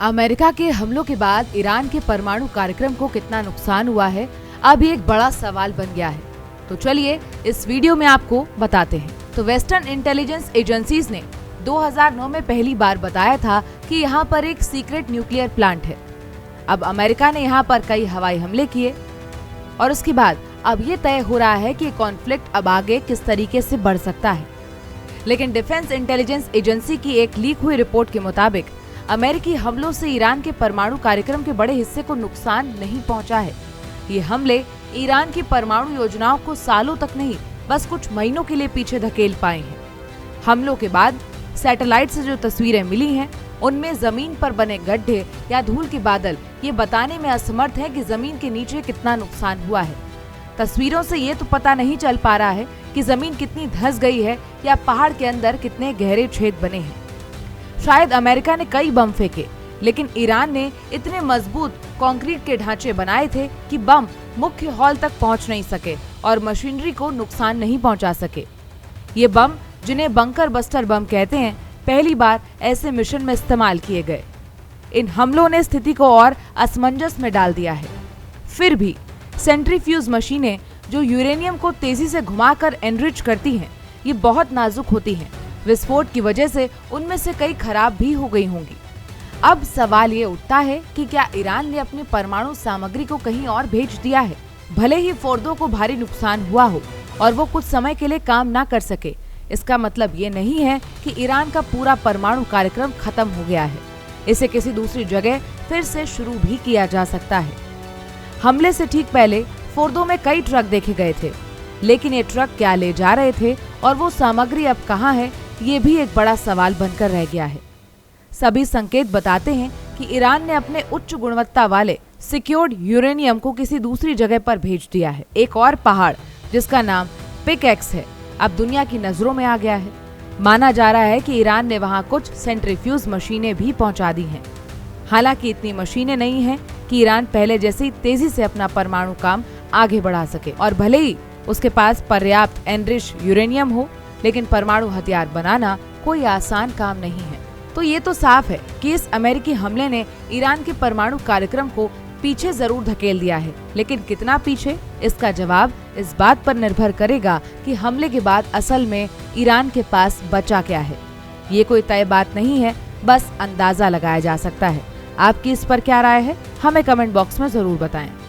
America के हमलों के बाद ईरान के परमाणु कार्यक्रम को कितना नुकसान हुआ है, अब ये एक बड़ा सवाल बन गया है। तो चलिए इस वीडियो में आपको बताते हैं। तो वेस्टर्न इंटेलिजेंस एजेंसीज ने 2009 में पहली बार बताया था कि यहाँ पर एक सीक्रेट न्यूक्लियर प्लांट है। अब अमेरिका ने यहाँ पर कई हवाई हमले किए और उसके बाद अब ये तय हो रहा है कि कॉन्फ्लिक्ट अब आगे किस तरीके से बढ़ सकता है। लेकिन डिफेंस इंटेलिजेंस एजेंसी की एक लीक हुई रिपोर्ट के मुताबिक अमेरिकी हमलों से ईरान के परमाणु कार्यक्रम के बड़े हिस्से को नुकसान नहीं पहुंचा है। ये हमले ईरान की परमाणु योजनाओं को सालों तक नहीं, बस कुछ महीनों के लिए पीछे धकेल पाए हैं। हमलों के बाद सैटेलाइट से जो तस्वीरें मिली हैं, उनमें जमीन पर बने गड्ढे या धूल के बादल ये बताने में असमर्थ है कि जमीन के नीचे कितना नुकसान हुआ है। तस्वीरों से ये तो पता नहीं चल पा रहा है कि जमीन कितनी धंस गई है या पहाड़ के अंदर कितने गहरे छेद बने हैं। शायद अमेरिका ने कई बम फेंके, लेकिन ईरान ने इतने मजबूत कंक्रीट के ढांचे बनाए थे कि बम मुख्य हॉल तक पहुंच नहीं सके और मशीनरी को नुकसान नहीं पहुंचा सके। ये बम, जिन्हें बंकर बस्टर बम कहते हैं, पहली बार ऐसे मिशन में इस्तेमाल किए गए। इन हमलों ने स्थिति को और असमंजस में डाल दिया है। फिर भी सेंट्रीफ्यूज मशीनें जो यूरेनियम को तेजी से घुमाकर एनरिच करती हैं, ये बहुत नाजुक होती हैं। विस्फोट की वजह से उनमें से कई खराब भी हो गई होंगी। अब सवाल ये उठता है कि क्या ईरान ने अपनी परमाणु सामग्री को कहीं और भेज दिया है? भले ही फोर्दो को भारी नुकसान हुआ हो और वो कुछ समय के लिए काम ना कर सके, इसका मतलब ये नहीं है कि ईरान का पूरा परमाणु कार्यक्रम खत्म हो गया है। इसे किसी दूसरी जगह फिर से शुरू भी किया जा सकता है। हमले से ठीक पहले फोर्दो में कई ट्रक देखे गए थे, लेकिन ये ट्रक क्या ले जा रहे थे और वो सामग्री अब कहाँ है, ये भी एक बड़ा सवाल बनकर रह गया है। सभी संकेत बताते हैं कि ईरान ने अपने उच्च गुणवत्ता वाले सिक्योर्ड यूरेनियम को किसी दूसरी जगह पर भेज दिया है। एक और पहाड़ जिसका नाम पिकैक्स है, अब दुनिया की नजरों में आ गया है। माना जा रहा है कि ईरान ने वहां कुछ सेंट्रीफ्यूज मशीनें भी पहुंचा दी हैं। हालांकि इतनी मशीनें नहीं हैं कि ईरान पहले जैसी तेजी से अपना परमाणु काम आगे बढ़ा सके, और भले ही उसके पास पर्याप्त एनरिच यूरेनियम हो, लेकिन परमाणु हथियार बनाना कोई आसान काम नहीं है। तो ये तो साफ है कि इस अमेरिकी हमले ने ईरान के परमाणु कार्यक्रम को पीछे जरूर धकेल दिया है, लेकिन कितना पीछे, इसका जवाब इस बात पर निर्भर करेगा कि हमले के बाद असल में ईरान के पास बचा क्या है। ये कोई तय बात नहीं है, बस अंदाजा लगाया जा सकता है। आपकी इस पर क्या राय है, हमें कमेंट बॉक्स में जरूर बताएं।